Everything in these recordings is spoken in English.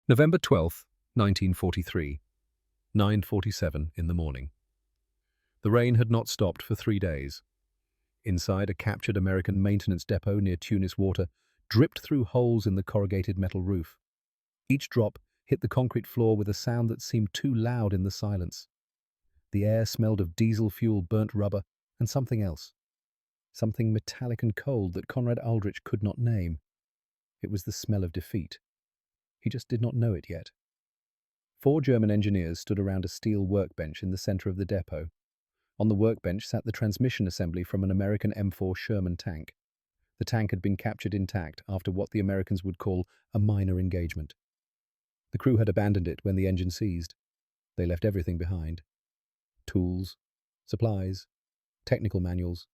November 12th, 1943, 9:47 in the morning. The rain had not stopped for 3 days. Inside a captured American maintenance depot near Tunis, water dripped through holes in the corrugated metal roof. Each drop hit the concrete floor with a sound that seemed too loud in the silence. The air smelled of diesel fuel, burnt rubber, and something else. Something metallic and cold that Conrad Aldrich could not name. It was the smell of defeat. He just did not know it yet. 4 German engineers stood around a steel workbench in the center of the depot. On the workbench sat the transmission assembly from an American M4 Sherman tank. The tank had been captured intact after what the Americans would call a minor engagement. The crew had abandoned it when the engine seized. They left everything behind. Tools, supplies, technical manuals.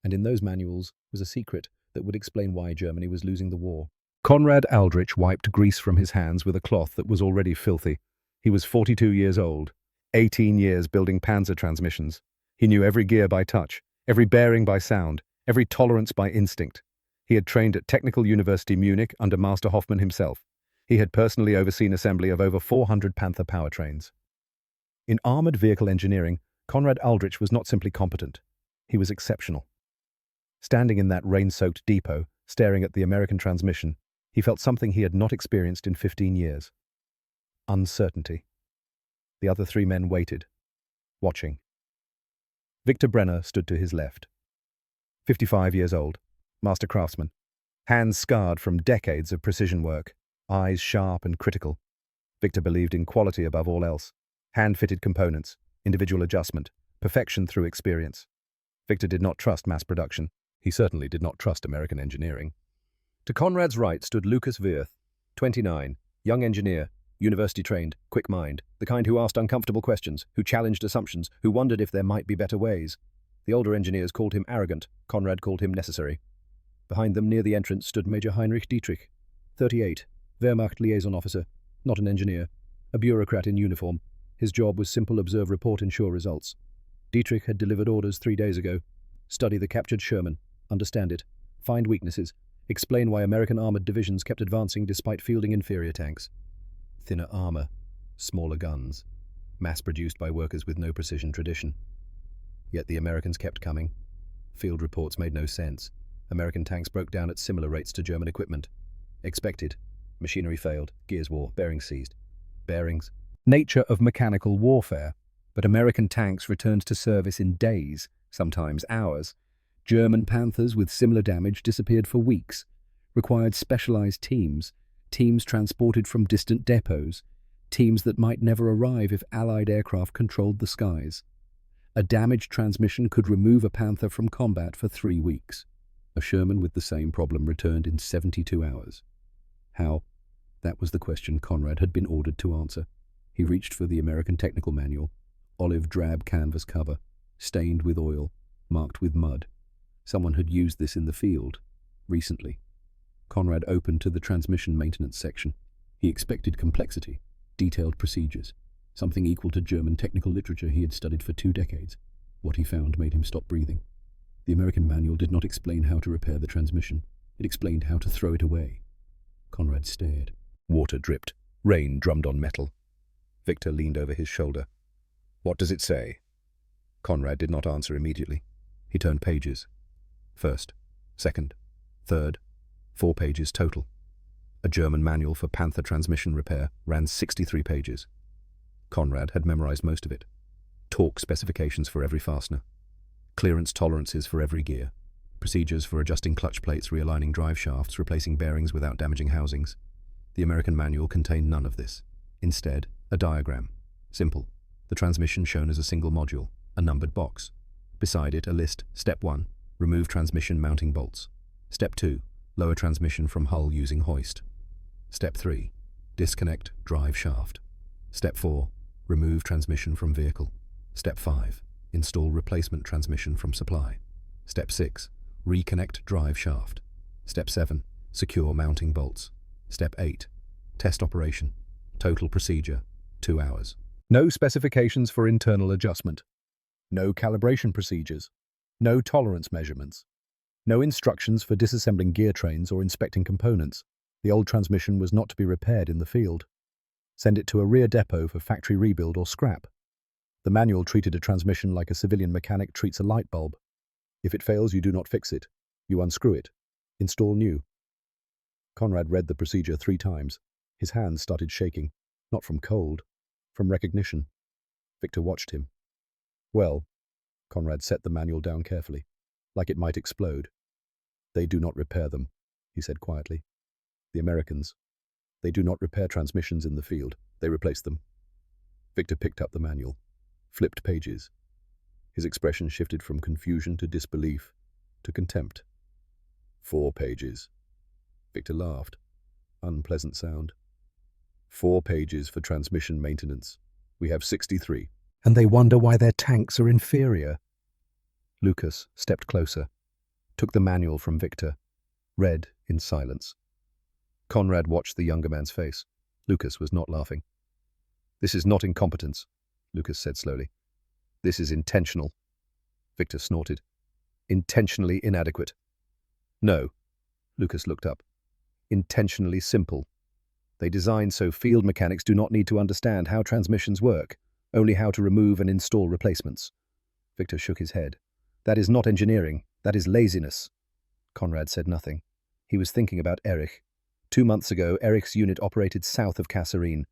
And in those manuals was a secret that would explain why Germany was losing the war. Conrad Aldrich wiped grease from his hands with a cloth that was already filthy. He was 42 years old, 18 years building Panzer transmissions. He knew every gear by touch, every bearing by sound, every tolerance by instinct. He had trained at Technical University Munich under Master Hoffmann himself. He had personally overseen assembly of over 400 Panther powertrains. In armored vehicle engineering, Conrad Aldrich was not simply competent. He was exceptional. Standing in that rain-soaked depot, staring at the American transmission, he felt something he had not experienced in 15 years. Uncertainty. The other 3 men waited, watching. Victor Brenner stood to his left. 55 years old, master craftsman, hands scarred from decades of precision work, eyes sharp and critical. Victor believed in quality above all else, hand-fitted components, individual adjustment, perfection through experience. Victor did not trust mass production. He certainly did not trust American engineering. To Conrad's right stood Lucas Wirth, 29, young engineer, university-trained, quick mind, the kind who asked uncomfortable questions, who challenged assumptions, who wondered if there might be better ways. The older engineers called him arrogant. Conrad called him necessary. Behind them, near the entrance, stood Major Heinrich Dietrich, 38, Wehrmacht liaison officer, not an engineer, a bureaucrat in uniform. His job was simple: observe, report, ensure results. Dietrich had delivered orders 3 days ago. Study the captured Sherman, understand it, find weaknesses, explain why American armored divisions kept advancing despite fielding inferior tanks. Thinner armor, smaller guns, mass-produced by workers with no precision tradition. Yet the Americans kept coming. Field reports made no sense. American tanks broke down at similar rates to German equipment. Expected. Machinery failed, gears wore, bearings seized. Bearings. Nature of mechanical warfare. But American tanks returned to service in days, sometimes hours. German Panthers with similar damage disappeared for weeks, required specialized teams transported from distant depots, teams that might never arrive if Allied aircraft controlled the skies. A damaged transmission could remove a Panther from combat for 3 weeks. A Sherman with the same problem returned in 72 hours. How? That was the question Conrad had been ordered to answer. He reached for the American technical manual, olive drab canvas cover, stained with oil, marked with mud. Someone had used this in the field, recently. Conrad opened to the transmission maintenance section. He expected complexity, detailed procedures, something equal to German technical literature he had studied for 2 decades. What he found made him stop breathing. The American manual did not explain how to repair the transmission. It explained how to throw it away. Conrad stared. Water dripped. Rain drummed on metal. Victor leaned over his shoulder. "What does it say?" Conrad did not answer immediately. He turned pages. First, second, third, 4 pages total. A German manual for Panther transmission repair ran 63 pages. Conrad had memorized most of it. Torque specifications for every fastener. Clearance tolerances for every gear. Procedures for adjusting clutch plates, realigning drive shafts, replacing bearings without damaging housings. The American manual contained none of this. Instead, a diagram. Simple. The transmission shown as a single module, a numbered box. Beside it, a list. Step 1. Remove transmission mounting bolts. Step 2. Lower transmission from hull using hoist. Step 3. Disconnect drive shaft. Step 4. Remove transmission from vehicle. Step 5. Install replacement transmission from supply. Step 6. Reconnect drive shaft. Step 7. Secure mounting bolts. Step 8. Test operation. Total procedure, 2 hours. No specifications for internal adjustment. No calibration procedures. No tolerance measurements. No instructions for disassembling gear trains or inspecting components. The old transmission was not to be repaired in the field. Send it to a rear depot for factory rebuild or scrap. The manual treated a transmission like a civilian mechanic treats a light bulb. If it fails, you do not fix it. You unscrew it. Install new. Conrad read the procedure 3 times. His hands started shaking, not from cold, from recognition. Victor watched him. Well, Conrad set the manual down carefully, like it might explode. They do not repair them, he said quietly. The Americans. They do not repair transmissions in the field. They replace them. Victor picked up the manual, flipped pages. His expression shifted from confusion to disbelief to contempt. 4 pages. Victor laughed. Unpleasant sound. 4 pages for transmission maintenance. We have 63. And they wonder why their tanks are inferior. Lucas stepped closer, took the manual from Victor, read in silence. Conrad watched the younger man's face. Lucas was not laughing. This is not incompetence, Lucas said slowly. This is intentional. Victor snorted. Intentionally inadequate. No, Lucas looked up. Intentionally simple. They design so field mechanics do not need to understand how transmissions work, only how to remove and install replacements. Victor shook his head. That is not engineering, that is laziness. Conrad said nothing. He was thinking about Erich. 2 months ago, Erich's unit operated south of Kasserine.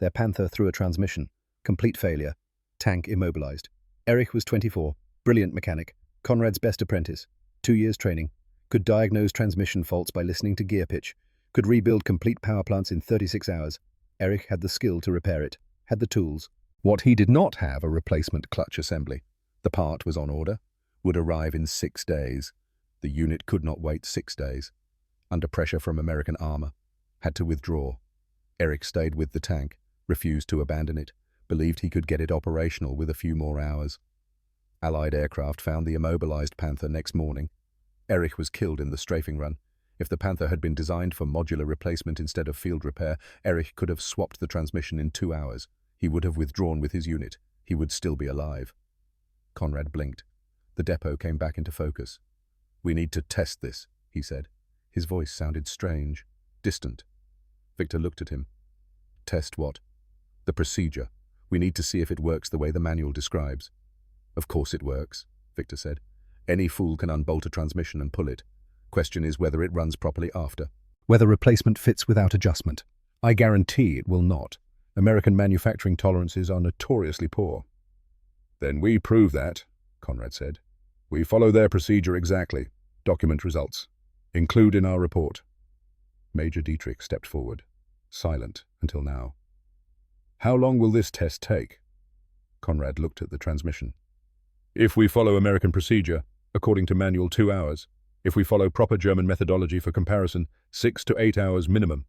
Their Panther threw a transmission. Complete failure. Tank immobilized. Erich was 24. Brilliant mechanic. Conrad's best apprentice. 2 years training. Could diagnose transmission faults by listening to gear pitch. Could rebuild complete power plants in 36 hours. Erich had the skill to repair it. Had the tools. What he did not have, a replacement clutch assembly. The part was on order. Would arrive in 6 days. The unit could not wait 6 days. Under pressure from American armor. Had to withdraw. Erich stayed with the tank. Refused to abandon it. Believed he could get it operational with a few more hours. Allied aircraft found the immobilized Panther next morning. Erich was killed in the strafing run. If the Panther had been designed for modular replacement instead of field repair, Erich could have swapped the transmission in 2 hours. He would have withdrawn with his unit. He would still be alive. Conrad blinked. The depot came back into focus. We need to test this, he said. His voice sounded strange, distant. Victor looked at him. Test what? The procedure. We need to see if it works the way the manual describes. Of course it works, Victor said. Any fool can unbolt a transmission and pull it. Question is whether it runs properly after. Whether replacement fits without adjustment. I guarantee it will not. American manufacturing tolerances are notoriously poor. Then we prove that, Conrad said. We follow their procedure exactly. Document results. Include in our report. Major Dietrich stepped forward, silent until now. How long will this test take? Conrad looked at the transmission. If we follow American procedure, according to manual, 2 hours. If we follow proper German methodology for comparison, 6 to 8 hours minimum.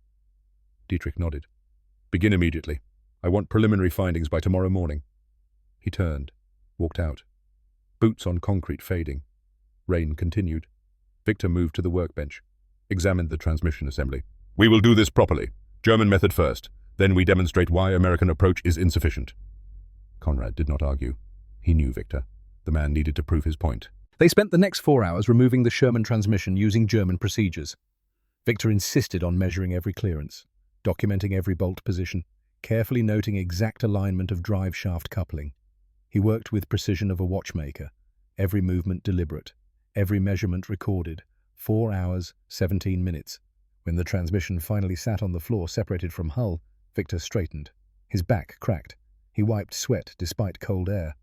Dietrich nodded. Begin immediately. I want preliminary findings by tomorrow morning. He turned, walked out. Boots on concrete fading. Rain continued. Victor moved to the workbench, examined the transmission assembly. We will do this properly. German method first. Then we demonstrate why American approach is insufficient. Conrad did not argue. He knew Victor. The man needed to prove his point. They spent the next 4 hours removing the Sherman transmission using German procedures. Victor insisted on measuring every clearance, documenting every bolt position, carefully noting exact alignment of drive shaft coupling. He worked with precision of a watchmaker, every movement deliberate, every measurement recorded. 4 hours, 17 minutes. When the transmission finally sat on the floor separated from hull, Victor straightened. His back cracked. He wiped sweat despite cold air.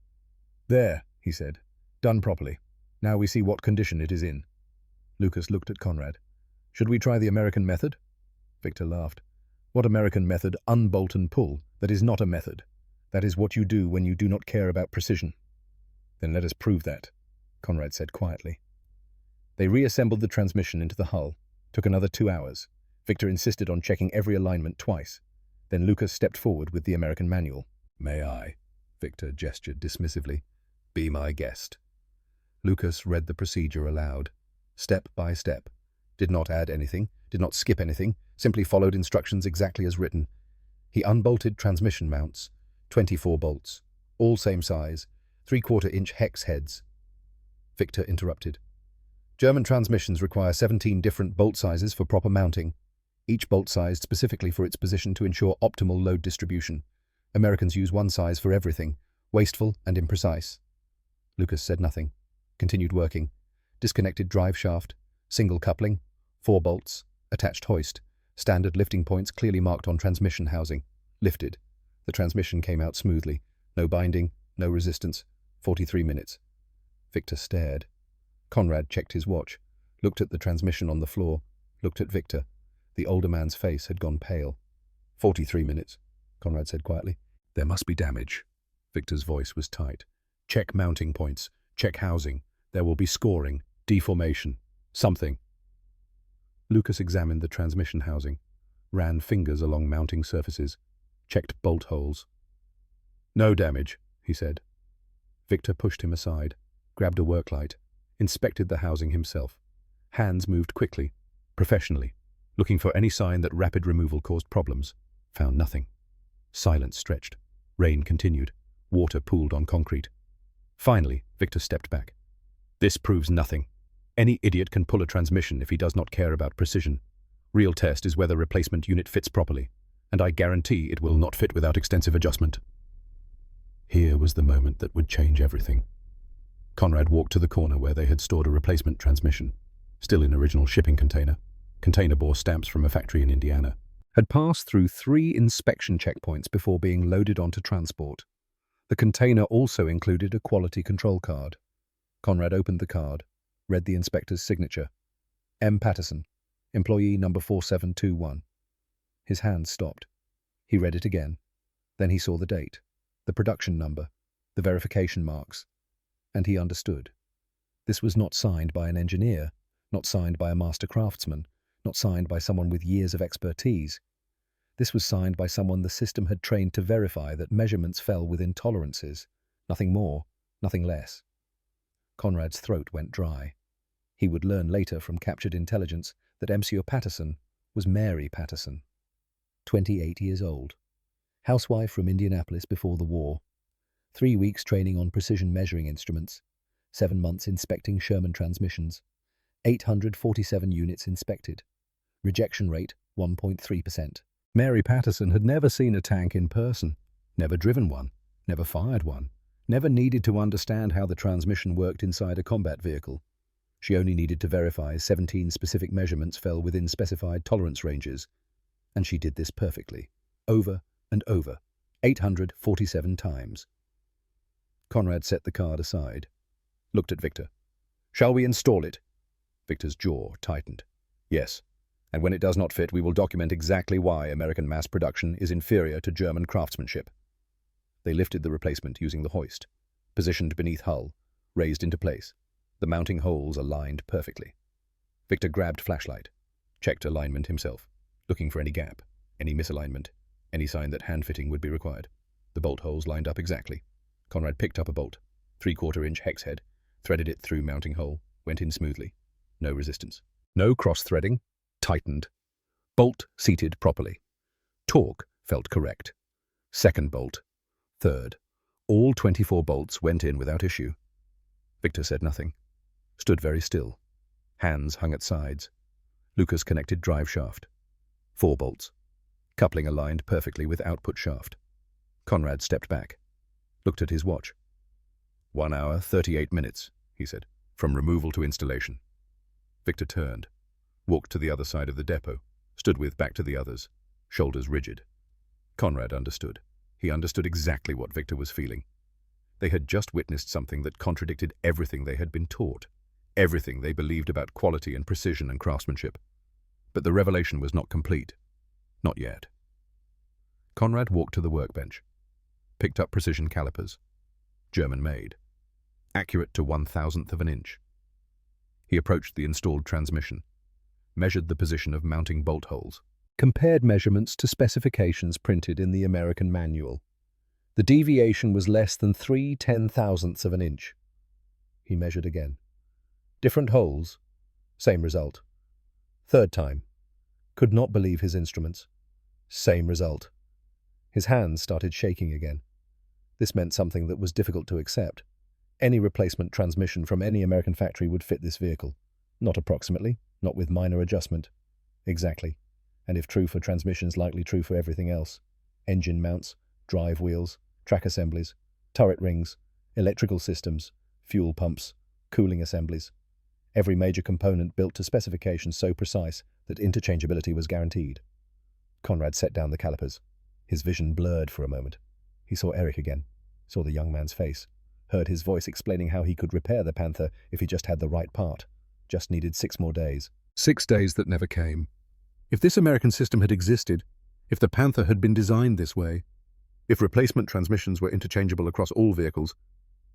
There, he said. Done properly. Now we see what condition it is in. Lucas looked at Conrad. Should we try the American method? Victor laughed. What American method? Unbolt and pull. That is not a method. That is what you do when you do not care about precision. Then let us prove that, Conrad said quietly. They reassembled the transmission into the hull. Took another 2 hours. Victor insisted on checking every alignment twice. Then Lucas stepped forward with the American manual. May I? Victor gestured dismissively. Be my guest. Lucas read the procedure aloud, step by step. Did not add anything, did not skip anything, simply followed instructions exactly as written. He unbolted transmission mounts, 24 bolts, all same size, 3/4-inch hex heads. Victor interrupted. German transmissions require 17 different bolt sizes for proper mounting. each bolt sized specifically for its position to ensure optimal load distribution. Americans use one size for everything, wasteful and imprecise. Lucas said nothing, continued working. Disconnected drive shaft, single coupling, 4 bolts, attached hoist, standard lifting points clearly marked on transmission housing. Lifted. The transmission came out smoothly. No binding, no resistance. 43 minutes. Victor stared. Conrad checked his watch, looked at the transmission on the floor, looked at Victor. The older man's face had gone pale. 43 minutes, Conrad said quietly. There must be damage. Victor's voice was tight. Check mounting points. Check housing. There will be scoring, deformation, something. Lucas examined the transmission housing, ran fingers along mounting surfaces, checked bolt holes. No damage, he said. Victor pushed him aside, grabbed a work light, inspected the housing himself. Hands moved quickly, professionally, looking for any sign that rapid removal caused problems. Found nothing. Silence stretched. Rain continued. Water pooled on concrete. Finally, Victor stepped back. This proves nothing. Any idiot can pull a transmission if he does not care about precision. Real test is whether replacement unit fits properly, and I guarantee it will not fit without extensive adjustment. Here was the moment that would change everything. Conrad walked to the corner where they had stored a replacement transmission, still in original shipping container. Container bore stamps from a factory in Indiana. Had passed through 3 inspection checkpoints before being loaded onto transport. The container also included a quality control card. Conrad opened the card, read the inspector's signature. M. Patterson, employee number 4721. His hand stopped. He read it again. Then he saw the date, the production number, the verification marks, and he understood. This was not signed by an engineer, not signed by a master craftsman, not signed by someone with years of expertise. This was signed by someone the system had trained to verify that measurements fell within tolerances, nothing more, nothing less. Conrad's throat went dry. He would learn later from captured intelligence that Monsieur Patterson was Mary Patterson, 28 years old, housewife from Indianapolis before the war, 3 weeks training on precision measuring instruments, 7 months inspecting Sherman transmissions, 847 units inspected, rejection rate 1.3%. Mary Patterson had never seen a tank in person, never driven one, never fired one, never needed to understand how the transmission worked inside a combat vehicle. She only needed to verify 17 specific measurements fell within specified tolerance ranges, and she did this perfectly, over and over, 847 times. Conrad set the card aside, looked at Victor. "Shall we install it?" Victor's jaw tightened. "Yes, and when it does not fit, we will document exactly why American mass production is inferior to German craftsmanship." They lifted the replacement using the hoist, positioned beneath hull, raised into place, the mounting holes aligned perfectly. Victor grabbed flashlight, checked alignment himself, looking for any gap, any misalignment, any sign that hand-fitting would be required. The bolt holes lined up exactly. Conrad picked up a bolt, 3/4-inch hex head, threaded it through mounting hole, went in smoothly. No resistance. No cross-threading. Tightened. Bolt seated properly. Torque felt correct. Second bolt. Third. All 24 bolts went in without issue. Victor said nothing. Stood very still. Hands hung at sides. Lucas connected drive shaft. 4 bolts. Coupling aligned perfectly with output shaft. Conrad stepped back. Looked at his watch. 1 hour, 38 minutes, he said, from removal to installation. Victor turned, walked to the other side of the depot, stood with back to the others, shoulders rigid. Conrad understood. He understood exactly what Victor was feeling. They had just witnessed something that contradicted everything they had been taught, everything they believed about quality and precision and craftsmanship. But the revelation was not complete. Not yet. Conrad walked to the workbench, picked up precision calipers, German-made, accurate to 1/1000th of an inch. He approached the installed transmission, measured the position of mounting bolt holes, compared measurements to specifications printed in the American manual. The deviation was less than 3/10,000ths of an inch. He measured again. Different holes, same result. Third time. Could not believe his instruments. Same result. His hands started shaking again. This meant something that was difficult to accept. Any replacement transmission from any American factory would fit this vehicle. Not approximately, not with minor adjustment. Exactly. and if true for transmissions, likely true for everything else. Engine mounts, drive wheels, track assemblies, turret rings, electrical systems, fuel pumps, cooling assemblies. Every major component built to specifications so precise that interchangeability was guaranteed. Conrad set down the calipers. His vision blurred for a moment. He saw Eric again, saw the young man's face, heard his voice explaining how he could repair the Panther if he just had the right part. Just needed 6 more days. 6 days that never came. If this American system had existed, if the Panther had been designed this way, if replacement transmissions were interchangeable across all vehicles,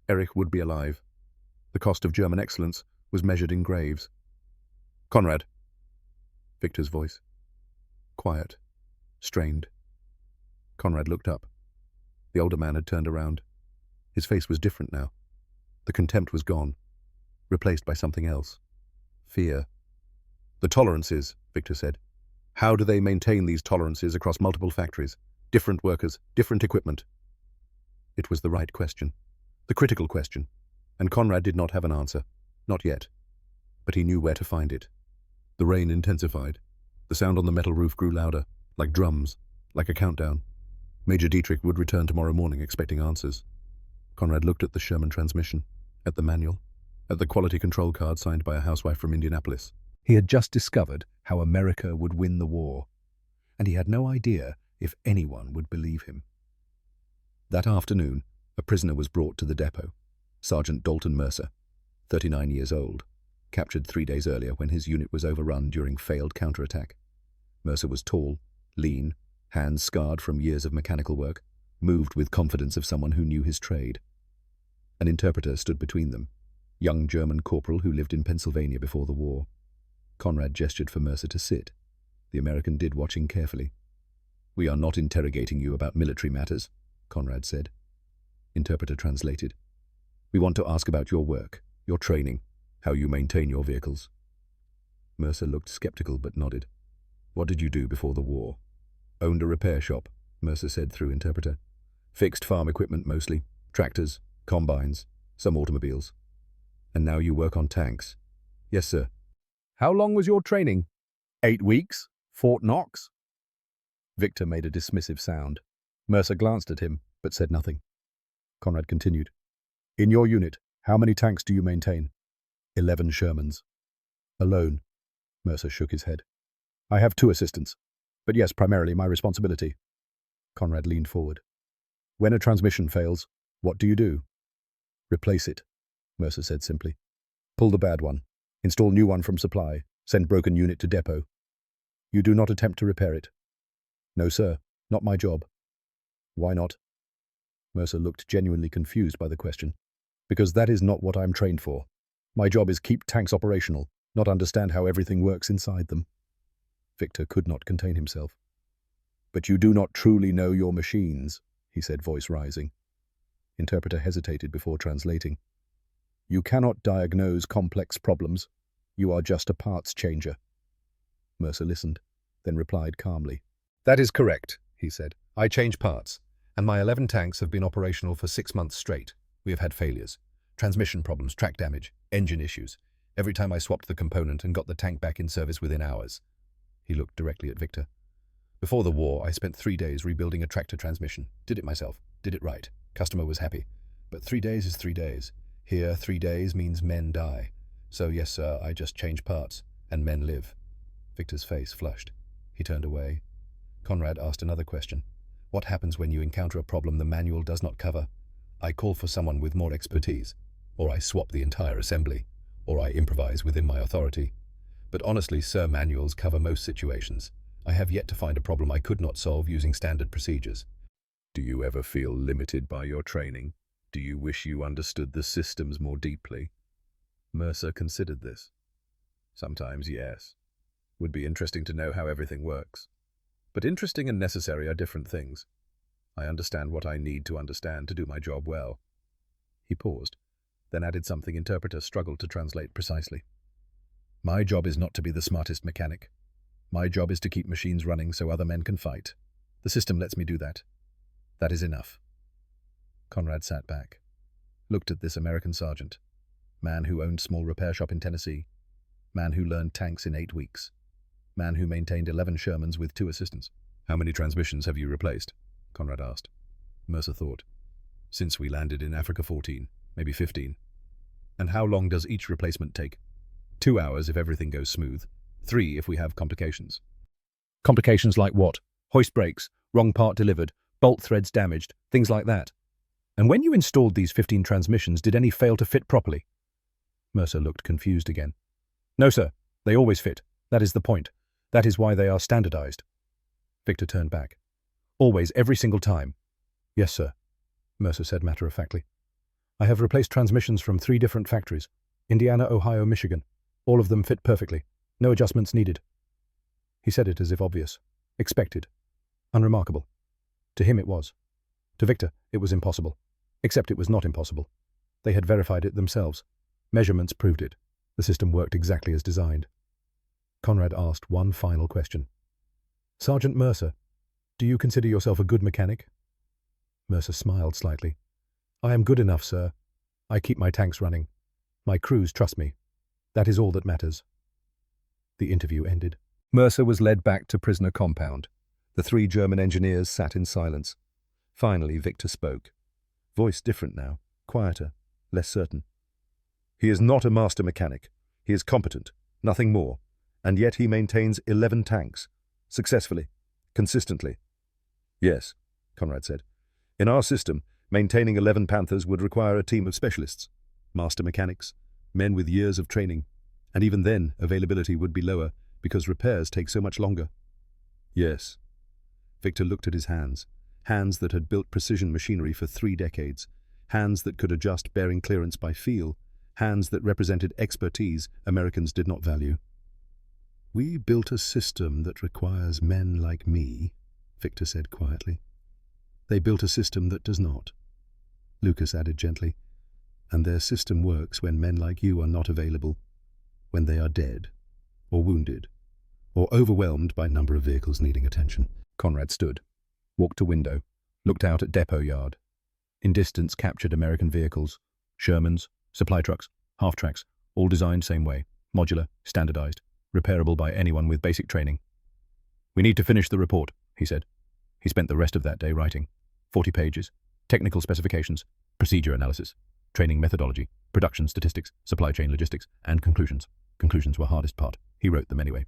Eric would be alive. The cost of German excellence was measured in graves. Conrad. Victor's voice. Quiet. Strained. Conrad looked up. The older man had turned around. His face was different now. The contempt was gone, replaced by something else. Fear. The tolerances, Victor said. How do they maintain these tolerances across multiple factories? Different workers, different equipment. It was the right question. The critical question. And Conrad did not have an answer. Not yet. But he knew where to find it. The rain intensified. The sound on the metal roof grew louder, like drums, like a countdown. Major Dietrich would return tomorrow morning expecting answers. Conrad looked at the Sherman transmission, at the manual, at the quality control card signed by a housewife from Indianapolis. He had just discovered how America would win the war, and he had no idea if anyone would believe him. That afternoon, a prisoner was brought to the depot. Sergeant Dalton Mercer, 39 years old, captured 3 days earlier when his unit was overrun during failed counterattack. Mercer was tall, lean, hands scarred from years of mechanical work, moved with confidence of someone who knew his trade. An interpreter stood between them, young German corporal who lived in Pennsylvania before the war. Conrad gestured for Mercer to sit. The American did, watching carefully. "We are not interrogating you about military matters," Conrad said. Interpreter translated. "We want to ask about your work, your training, how you maintain your vehicles." Mercer looked skeptical but nodded. "What did you do before the war?" "Owned a repair shop," Mercer said through interpreter. "Fixed farm equipment mostly, tractors, combines, some automobiles. And now you work on tanks." "Yes, sir." How long was your training? 8 weeks? Fort Knox? Victor made a dismissive sound. Mercer glanced at him, but said nothing. Conrad continued. "In your unit, how many tanks do you maintain?" 11 Shermans. "Alone?" Mercer shook his head. "I have 2 assistants, but yes, primarily my responsibility." Conrad leaned forward. "When a transmission fails, what do you do?" "Replace it," Mercer said simply. "Pull the bad one. Install new one from supply. Send broken unit to depot. You do not attempt to repair it." "No, sir. Not my job." "Why not?" Mercer looked genuinely confused by the question. "Because that is not what I'm trained for. My job is keep tanks operational, not understand how everything works inside them." Victor could not contain himself. "But you do not truly know your machines," he said, voice rising. Interpreter hesitated before translating. "You cannot diagnose complex problems. You are just a parts changer." Mercer listened, then replied calmly. "That is correct," he said. "I change parts, and my 11 tanks have been operational for 6 months straight. We have had failures, transmission problems, track damage, engine issues, every time I swapped the component and got the tank back in service within hours." He looked directly at Victor. "Before the war, I spent 3 days rebuilding a tractor transmission. Did it myself. Did it right. Customer was happy. But 3 days is 3 days. Here, 3 days means men die. So yes, sir, I just change parts, and men live." Victor's face flushed. He turned away. Conrad asked another question. "What happens when you encounter a problem the manual does not cover?" "I call for someone with more expertise, or I swap the entire assembly, or I improvise within my authority. But honestly, sir, manuals cover most situations. I have yet to find a problem I could not solve using standard procedures." "Do you ever feel limited by your training? Do you wish you understood the systems more deeply?" Mercer considered this. "Sometimes, yes. Would be interesting to know how everything works. But interesting and necessary are different things. I understand what I need to understand to do my job well." He paused, then added something interpreter struggled to translate precisely. "My job is not to be the smartest mechanic. My job is to keep machines running so other men can fight. The system lets me do that. That is enough." Conrad sat back, looked at this American sergeant, man who owned small repair shop in Tennessee, man who learned tanks in 8 weeks, man who maintained 11 Shermans with 2 assistants. How many transmissions have you replaced? Conrad asked. Mercer thought. Since we landed in Africa, 14, maybe 15. And how long does each replacement take? 2 hours if everything goes smooth. 3 if we have complications. Complications like what? Hoist breaks, wrong part delivered, bolt threads damaged, things like that. And when you installed these 15 transmissions, did any fail to fit properly? Mercer looked confused again. No, sir. They always fit. That is the point. That is why they are standardized. Victor turned back. Always, every single time. Yes, sir, Mercer said matter-of-factly. I have replaced transmissions from 3 different factories. Indiana, Ohio, Michigan. All of them fit perfectly. No adjustments needed. He said it as if obvious. Expected. Unremarkable. To him it was. To Victor, it was impossible. Except it was not impossible. They had verified it themselves. Measurements proved it. The system worked exactly as designed. Conrad asked one final question. Sergeant Mercer, do you consider yourself a good mechanic? Mercer smiled slightly. I am good enough, sir. I keep my tanks running. My crews trust me. That is all that matters. The interview ended. Mercer was led back to prisoner compound. The 3 German engineers sat in silence. Finally, Victor spoke. Voice different now, quieter, less certain. He is not a master mechanic. He is competent, nothing more. And yet he maintains 11 tanks. Successfully. Consistently. Yes, Conrad said. In our system, maintaining 11 Panthers would require a team of specialists. Master mechanics, men with years of training. And even then, availability would be lower because repairs take so much longer. Yes. Victor looked at his hands. Hands that had built precision machinery for 3 decades. Hands that could adjust bearing clearance by feel. Hands that represented expertise Americans did not value. We built a system that requires men like me, Victor said quietly. They built a system that does not. Lucas added gently. And their system works when men like you are not available, when they are dead, or wounded, or overwhelmed by number of vehicles needing attention. Conrad stood, walked to window, looked out at depot yard. In distance captured American vehicles, Shermans, supply trucks, half-tracks, all designed same way, modular, standardized, repairable by anyone with basic training. We need to finish the report, he said. He spent the rest of that day writing. 40 pages, technical specifications, procedure analysis, training methodology, production statistics, supply chain logistics, and conclusions. Conclusions were hardest part. He wrote them anyway.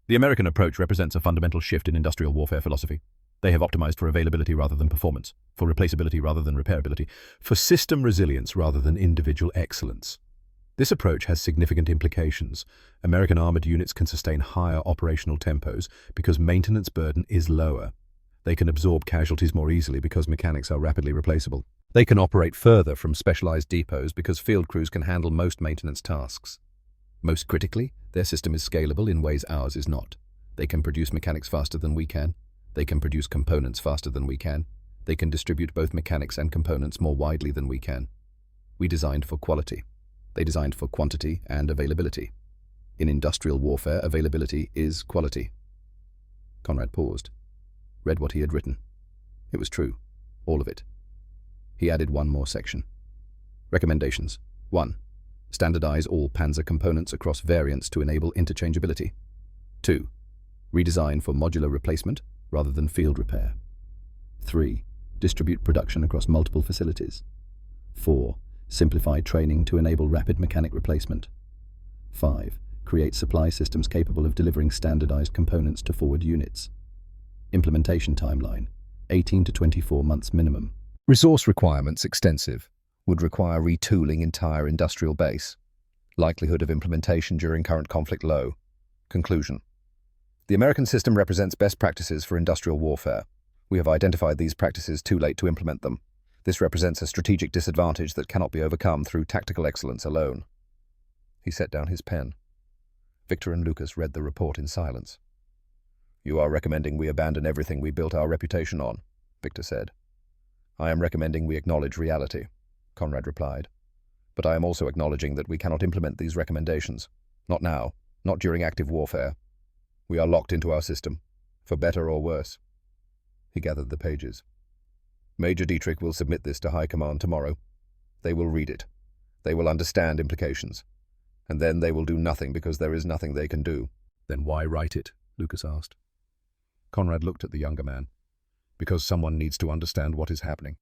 The American approach represents a fundamental shift in industrial warfare philosophy. They have optimized for availability rather than performance, for replaceability rather than repairability, for system resilience rather than individual excellence. This approach has significant implications. American armored units can sustain higher operational tempos because maintenance burden is lower. They can absorb casualties more easily because mechanics are rapidly replaceable. They can operate further from specialized depots because field crews can handle most maintenance tasks. Most critically, their system is scalable in ways ours is not. They can produce mechanics faster than we can. They can produce components faster than we can. They can distribute both mechanics and components more widely than we can. We designed for quality. They designed for quantity and availability. In industrial warfare, availability is quality. Conrad paused, read what he had written. It was true, all of it. He added one more section. Recommendations. 1. Standardize all Panzer components across variants to enable interchangeability. 2. Redesign for modular replacement rather than field repair. 3. Distribute production across multiple facilities. 4. Simplify training to enable rapid mechanic replacement. 5. Create supply systems capable of delivering standardized components to forward units. Implementation timeline, 18 to 24 months minimum. Resource requirements extensive. Would require retooling entire industrial base. Likelihood of implementation during current conflict low. Conclusion. The American system represents best practices for industrial warfare. We have identified these practices too late to implement them. This represents a strategic disadvantage that cannot be overcome through tactical excellence alone. He set down his pen. Victor and Lucas read the report in silence. You are recommending we abandon everything we built our reputation on, Victor said. I am recommending we acknowledge reality, Conrad replied. But I am also acknowledging that we cannot implement these recommendations. Not now, not during active warfare. We are locked into our system, for better or worse. He gathered the pages. Major Dietrich will submit this to High Command tomorrow. They will read it. They will understand implications. And then they will do nothing because there is nothing they can do. Then why write it? Lucas asked. Conrad looked at the younger man. Because someone needs to understand what is happening.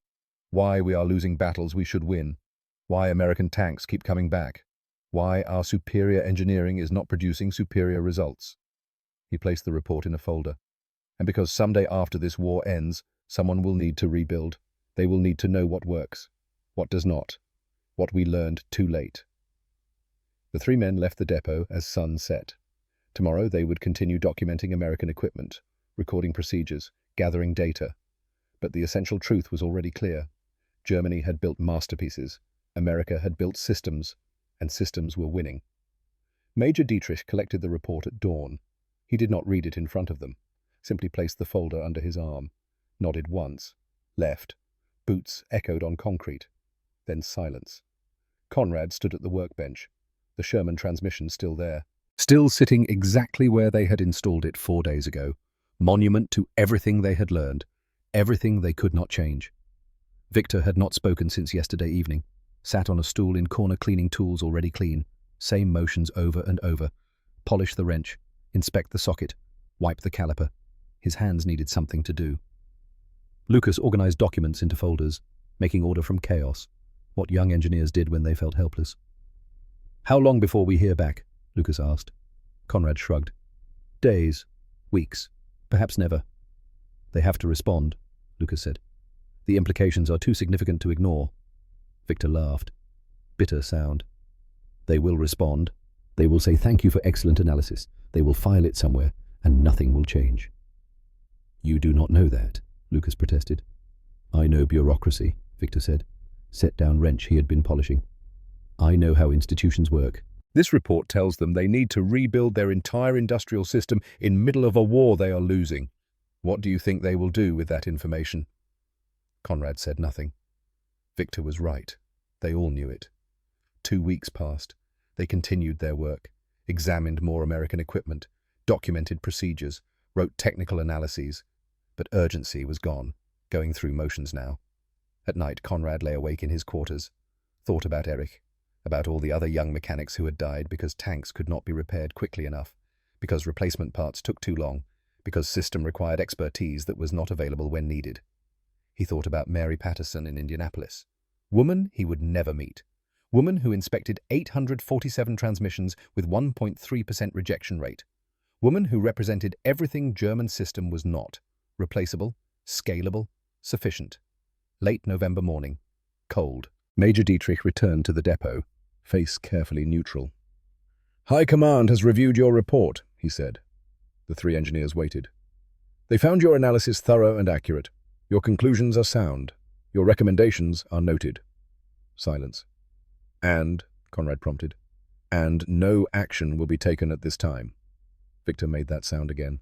Why we are losing battles we should win. Why American tanks keep coming back. Why our superior engineering is not producing superior results. He placed the report in a folder. And because someday after this war ends, someone will need to rebuild. They will need to know what works, what does not, what we learned too late. The three men left the depot as sun set. Tomorrow they would continue documenting American equipment, recording procedures, gathering data. But the essential truth was already clear. Germany had built masterpieces, America had built systems, and systems were winning. Major Dietrich collected the report at dawn. He did not read it in front of them, simply placed the folder under his arm, nodded once, left. Boots echoed on concrete. Then silence. Conrad stood at the workbench, the Sherman transmission still there. Still sitting exactly where they had installed it 4 days ago. Monument to everything they had learned, everything they could not change. Victor had not spoken since yesterday evening. Sat on a stool in corner cleaning tools already clean. Same motions over and over. Polish the wrench, inspect the socket, wipe the caliper. His hands needed something to do. Lucas organized documents into folders, making order from chaos, what young engineers did when they felt helpless. How long before we hear back? Lucas asked. Conrad shrugged. Days, weeks, perhaps never. They have to respond, Lucas said. The implications are too significant to ignore. Victor laughed. Bitter sound. They will respond. They will say thank you for excellent analysis. They will file it somewhere, and nothing will change. You do not know that, Lucas protested. I know bureaucracy, Victor said. Set down wrench he had been polishing. I know how institutions work. This report tells them they need to rebuild their entire industrial system in middle of a war they are losing. What do you think they will do with that information? Conrad said nothing. Victor was right. They all knew it. 2 weeks passed. They continued their work, examined more American equipment, documented procedures, wrote technical analyses. But urgency was gone, going through motions now. At night, Conrad lay awake in his quarters, thought about Erich, about all the other young mechanics who had died because tanks could not be repaired quickly enough, because replacement parts took too long, because system required expertise that was not available when needed. He thought about Mary Patterson in Indianapolis, woman he would never meet, woman who inspected 847 transmissions with 1.3% rejection rate, woman who represented everything German system was not, replaceable, scalable, sufficient. Late November morning. Cold. Major Dietrich returned to the depot, face carefully neutral. High Command has reviewed your report, he said. The three engineers waited. They found your analysis thorough and accurate. Your conclusions are sound. Your recommendations are noted. Silence. And, Conrad prompted, and no action will be taken at this time. Victor made that sound again.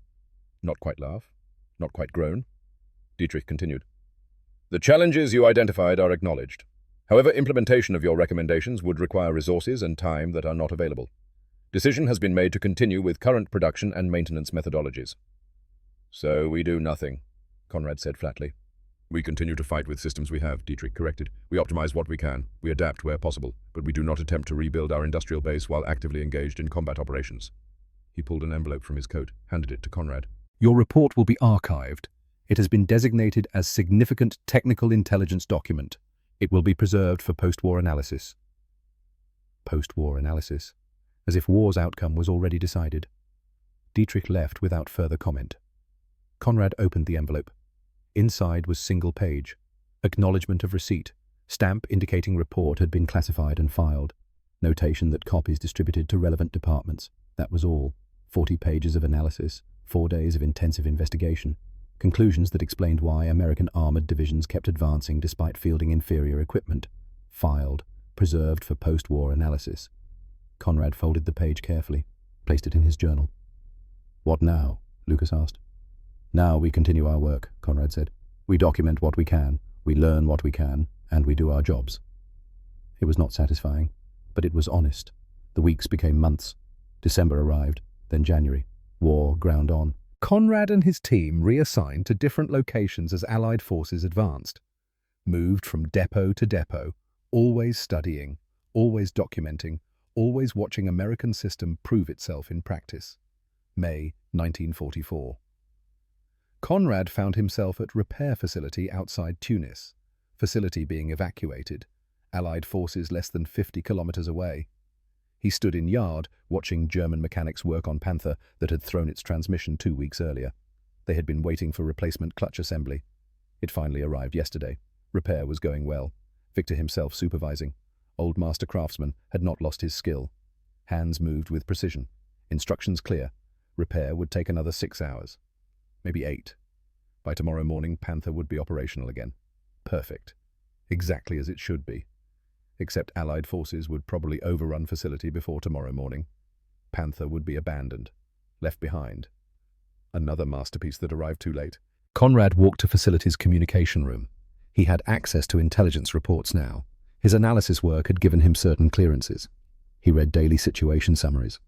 Not quite laugh. Not quite groan. Dietrich continued. The challenges you identified are acknowledged. However, implementation of your recommendations would require resources and time that are not available. Decision has been made to continue with current production and maintenance methodologies. So we do nothing, Conrad said flatly. We continue to fight with systems we have, Dietrich corrected. We optimize what we can. We adapt where possible, but we do not attempt to rebuild our industrial base while actively engaged in combat operations. He pulled an envelope from his coat, handed it to Conrad. Your report will be archived. It has been designated as significant technical intelligence document. It will be preserved for post-war analysis. Post-war analysis, as if war's outcome was already decided. Dietrich left without further comment. Conrad opened the envelope. Inside was single page, acknowledgement of receipt, stamp indicating report had been classified and filed, notation that copies distributed to relevant departments. That was all. 40 pages of analysis, 4 days of intensive investigation, conclusions that explained why American armored divisions kept advancing despite fielding inferior equipment, filed, preserved for post-war analysis. Conrad folded the page carefully, placed it in his journal. What now? Lucas asked. Now we continue our work, Conrad said. We document what we can, we learn what we can, and we do our jobs. It was not satisfying, but it was honest. The weeks became months. December arrived, then January. War ground on. Conrad and his team reassigned to different locations as Allied forces advanced. Moved from depot to depot, always studying, always documenting, always watching American system prove itself in practice. May 1944. Conrad found himself at repair facility outside Tunis, facility being evacuated, Allied forces less than 50 kilometers away. He stood in yard, watching German mechanics work on Panther that had thrown its transmission 2 weeks earlier. They had been waiting for replacement clutch assembly. It finally arrived yesterday. Repair was going well. Victor himself supervising. Old master craftsman had not lost his skill. Hands moved with precision. Instructions clear. Repair would take another 6 hours. Maybe 8. By tomorrow morning, Panther would be operational again. Perfect. Exactly as it should be. Except Allied forces would probably overrun facility before tomorrow morning. Panther would be abandoned. Left behind. Another masterpiece that arrived too late. Conrad walked to facility's communication room. He had access to intelligence reports now. His analysis work had given him certain clearances. He read daily situation summaries.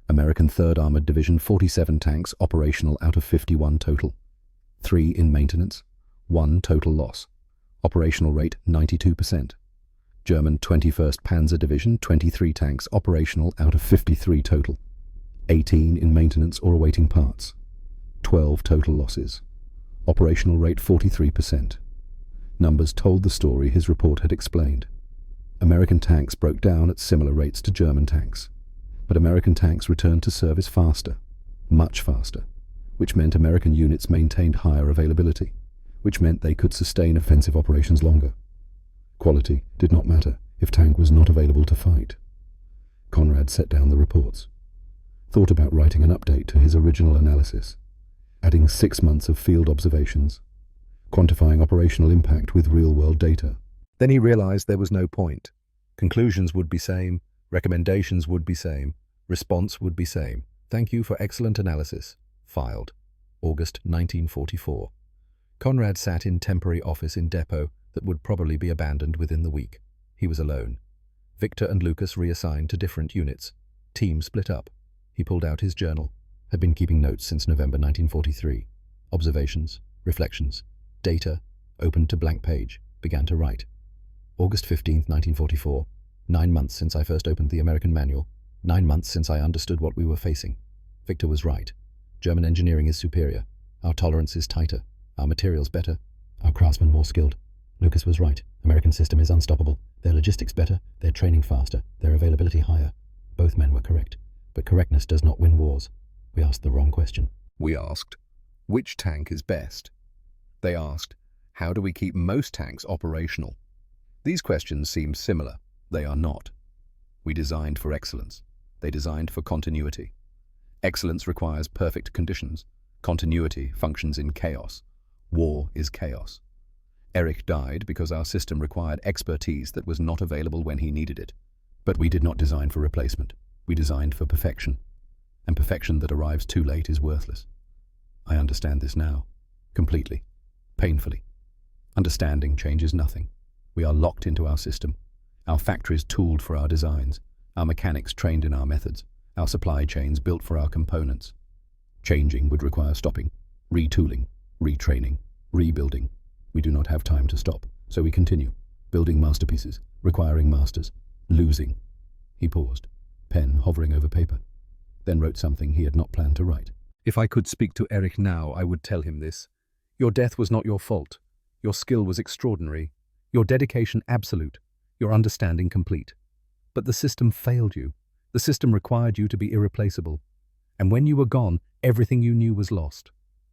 American 3rd Armored Division 47 tanks operational out of 51 total. 3 in maintenance. 1 total loss. Operational rate 92%. German 21st Panzer Division 23 tanks operational out of 53 total. 18 in maintenance or awaiting parts. 12 total losses. Operational rate 43%. Numbers told the story his report had explained. American tanks broke down at similar rates to German tanks. But American tanks returned to service faster, much faster, which meant American units maintained higher availability, which meant they could sustain offensive operations longer. Quality did not matter if tank was not available to fight. Conrad set down the reports, thought about writing an update to his original analysis, adding 6 months of field observations, quantifying operational impact with real-world data. Then he realized there was no point. Conclusions would be same, recommendations would be same, response would be same. Thank you for excellent analysis. Filed. August 1944. Conrad sat in temporary office in depot that would probably be abandoned within the week. He was alone. Victor and Lucas reassigned to different units. Team split up. He pulled out his journal. Had been keeping notes since November 1943. Observations, reflections, data, opened to blank page, began to write. August 15, 1944. 9 months since I first opened the American manual. 9 months since I understood what we were facing. Victor was right. German engineering is superior. Our tolerance is tighter. Our materials better. Our craftsmen more skilled. Lucas was right. American system is unstoppable. Their logistics better. Their training faster. Their availability higher. Both men were correct. But correctness does not win wars. We asked the wrong question. We asked, which tank is best? They asked, how do we keep most tanks operational? These questions seem similar. They are not. We designed for excellence. They designed for continuity. Excellence requires perfect conditions. Continuity functions in chaos. War is chaos. Eric died because our system required expertise that was not available when he needed it. But we did not design for replacement. We designed for perfection. And perfection that arrives too late is worthless. I understand this now. Completely. Painfully. Understanding changes nothing. We are locked into our system. Our factories tooled for our designs. Our mechanics trained in our methods. Our supply chains built for our components. Changing would require stopping, retooling, retraining, rebuilding. We do not have time to stop, so we continue, building masterpieces, requiring masters, losing. He paused, pen hovering over paper, then wrote something he had not planned to write. If I could speak to Eric now, I would tell him this. Your death was not your fault. Your skill was extraordinary. Your dedication absolute. Your understanding complete. But the system failed you. The system required you to be irreplaceable. And when you were gone, everything you knew was lost.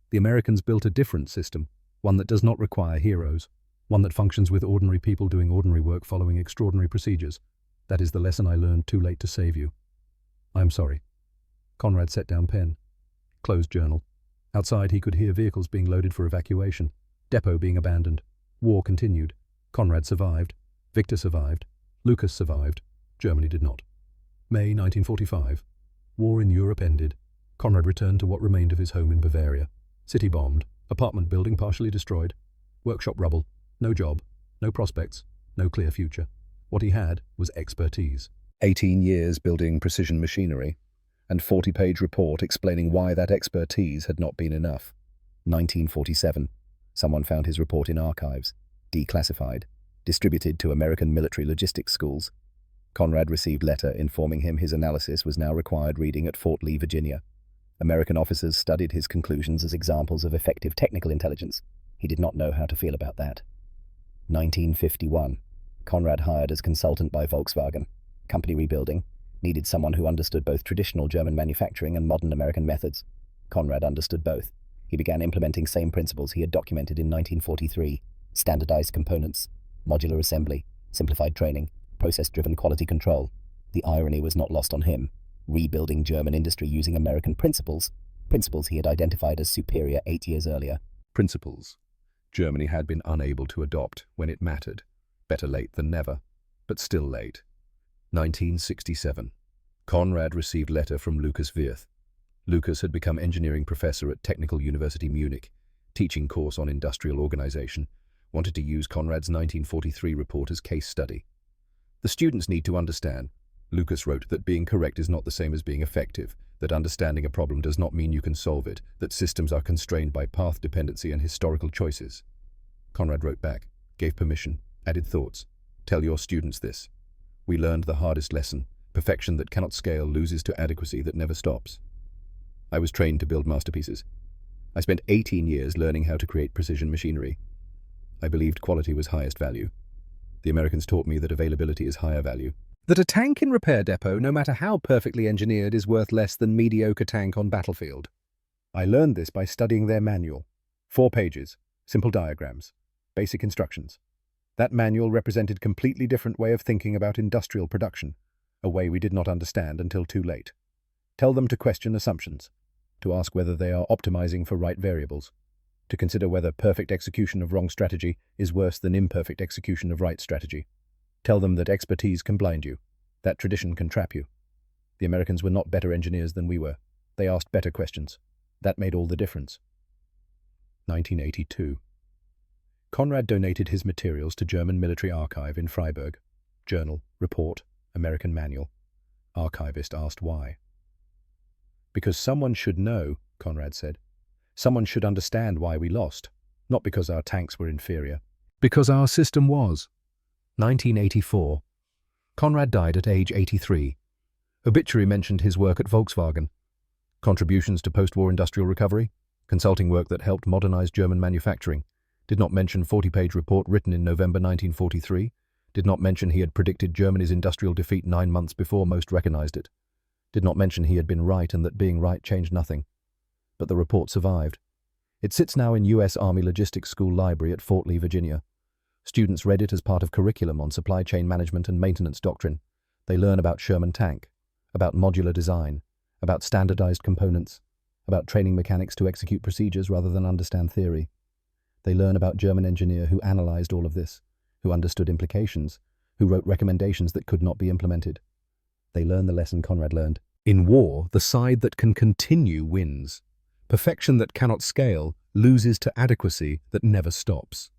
The Americans built a different system, one that does not require heroes, one that functions with ordinary people doing ordinary work following extraordinary procedures. That is the lesson I learned too late to save you. I am sorry. Conrad set down pen. Closed journal. Outside he could hear vehicles being loaded for evacuation, depot being abandoned. War continued. Conrad survived. Victor survived. Lucas survived. Germany did not. May 1945. War in Europe ended. Conrad returned to what remained of his home in Bavaria. City bombed. Apartment building partially destroyed. Workshop rubble. No job. No prospects. No clear future. What he had was expertise. 18 years building precision machinery, and 40-page report explaining why that expertise had not been enough. 1947. Someone found his report in archives, declassified, distributed to American military logistics schools. Conrad received letter informing him his analysis was now required reading at Fort Lee, Virginia. American officers studied his conclusions as examples of effective technical intelligence. He did not know how to feel about that. 1951. Conrad hired as consultant by Volkswagen. Company rebuilding. Needed someone who understood both traditional German manufacturing and modern American methods. Conrad understood both. He began implementing same principles he had documented in 1943. Standardized components, modular assembly, simplified training, process-driven quality control. The irony was not lost on him. Rebuilding German industry using American principles he had identified as superior 8 years earlier. Principles Germany had been unable to adopt when it mattered. Better late than never, but still late. 1967. Conrad received letter from Lucas Wirth. Lucas had become engineering professor at Technical University Munich, teaching course on industrial organization, wanted to use Conrad's 1943 report as case study. The students need to understand, Lucas wrote, that being correct is not the same as being effective, that understanding a problem does not mean you can solve it, that systems are constrained by path dependency and historical choices. Conrad wrote back, gave permission, added thoughts. Tell your students this. We learned the hardest lesson. Perfection that cannot scale loses to adequacy that never stops. I was trained to build masterpieces. I spent 18 years learning how to create precision machinery. I believed quality was highest value. The Americans taught me that availability is higher value. That a tank in repair depot, no matter how perfectly engineered, is worth less than mediocre tank on battlefield. I learned this by studying their manual. 4 pages, simple diagrams, basic instructions. That manual represented a completely different way of thinking about industrial production, a way we did not understand until too late. Tell them to question assumptions, to ask whether they are optimizing for right variables, to consider whether perfect execution of wrong strategy is worse than imperfect execution of right strategy. Tell them that expertise can blind you, that tradition can trap you. The Americans were not better engineers than we were. They asked better questions. That made all the difference. 1982. Conrad donated his materials to German military archive in Freiburg. Journal, report, American manual. Archivist asked why. Because someone should know, Conrad said. Someone should understand why we lost, not because our tanks were inferior. Because our system was. 1984. Conrad died at age 83. Obituary mentioned his work at Volkswagen. Contributions to post-war industrial recovery, consulting work that helped modernize German manufacturing. Did not mention 40-page report written in November 1943. Did not mention he had predicted Germany's industrial defeat 9 months before most recognized it. Did not mention he had been right and that being right changed nothing. But the report survived. It sits now in U.S. Army Logistics School Library at Fort Lee, Virginia. Students read it as part of curriculum on supply chain management and maintenance doctrine. They learn about Sherman tank, about modular design, about standardized components, about training mechanics to execute procedures rather than understand theory. They learn about German engineer who analyzed all of this, who understood implications, who wrote recommendations that could not be implemented. They learn the lesson Conrad learned. In war, the side that can continue wins. Perfection that cannot scale loses to adequacy that never stops.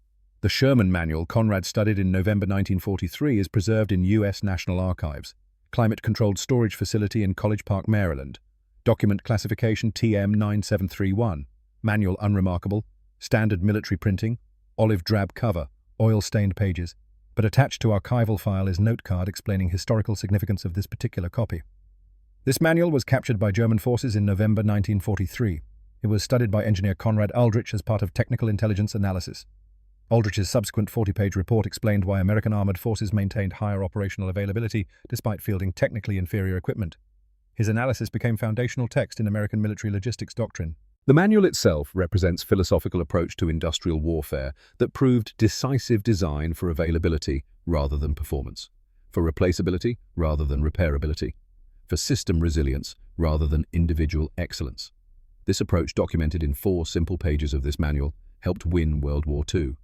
The Sherman Manual Conrad studied in November 1943 is preserved in U.S. National Archives, climate-controlled storage facility in College Park, Maryland. Document classification TM9731. Manual unremarkable. Standard military printing. Olive drab cover. Oil-stained pages. But attached to archival file is note card explaining historical significance of this particular copy. This manual was captured by German forces in November 1943. It was studied by engineer Konrad Aldrich as part of technical intelligence analysis. Aldrich's subsequent 40-page report explained why American armored forces maintained higher operational availability despite fielding technically inferior equipment. His analysis became foundational text in American military logistics doctrine. The manual itself represents a philosophical approach to industrial warfare that proved decisive design for availability rather than performance, for replaceability rather than repairability, for system resilience rather than individual excellence. This approach, documented in 4 simple pages of this manual, helped win World War II.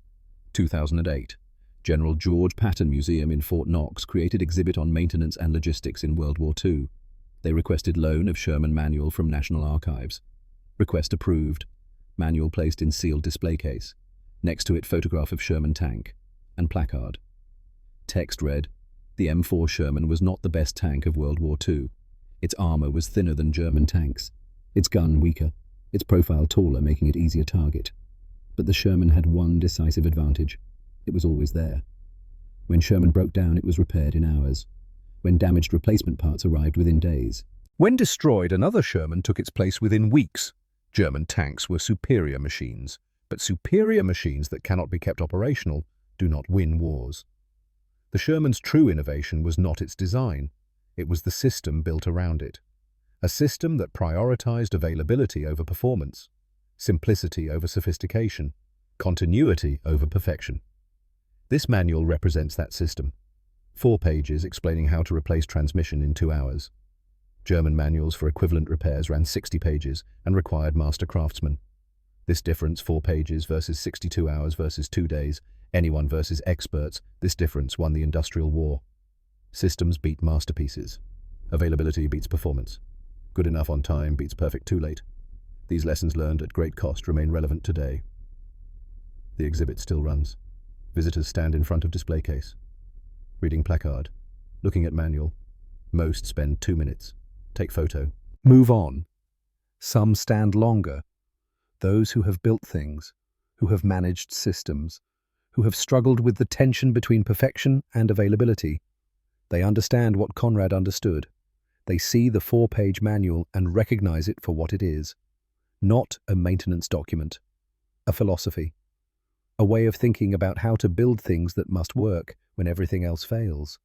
2008. General George Patton Museum in Fort Knox created exhibit on maintenance and logistics in World War II. They requested loan of Sherman Manual from National Archives. Request approved. Manual placed in sealed display case. Next to it, photograph of Sherman tank and placard. Text read, "The M4 Sherman was not the best tank of World War II. Its armor was thinner than German tanks. Its gun weaker. Its profile taller, making it easier target. But the Sherman had one decisive advantage. It was always there. When Sherman broke down, it was repaired in hours. When damaged replacement parts arrived within days. When destroyed, another Sherman took its place within weeks. German tanks were superior machines, but superior machines that cannot be kept operational do not win wars. The Sherman's true innovation was not its design, it was the system built around it. A system that prioritized availability over performance, simplicity over sophistication, continuity over perfection. This manual represents that system. 4 pages explaining how to replace transmission in 2 hours. German manuals for equivalent repairs ran 60 pages and required master craftsmen. This difference, 4 pages versus 62 hours versus 2 days, anyone versus experts, this difference won the Industrial War. Systems beat masterpieces. Availability beats performance. Good enough on time beats perfect too late. These lessons learned at great cost remain relevant today. The exhibit still runs. Visitors stand in front of display case. Reading placard. Looking at manual. Most spend 2 minutes. Take photo. Move on. Some stand longer. Those who have built things, who have managed systems, who have struggled with the tension between perfection and availability. They understand what Conrad understood. They see the 4-page manual and recognize it for what it is. Not a maintenance document. A philosophy. A way of thinking about how to build things that must work when everything else fails.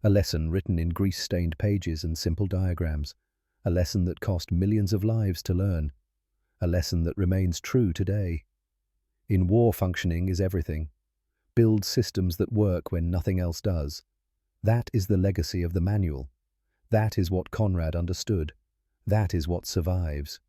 A lesson written in grease-stained pages and simple diagrams. A lesson that cost millions of lives to learn. A lesson that remains true today. In war, functioning is everything. Build systems that work when nothing else does. That is the legacy of the manual. That is what Conrad understood. That is what survives.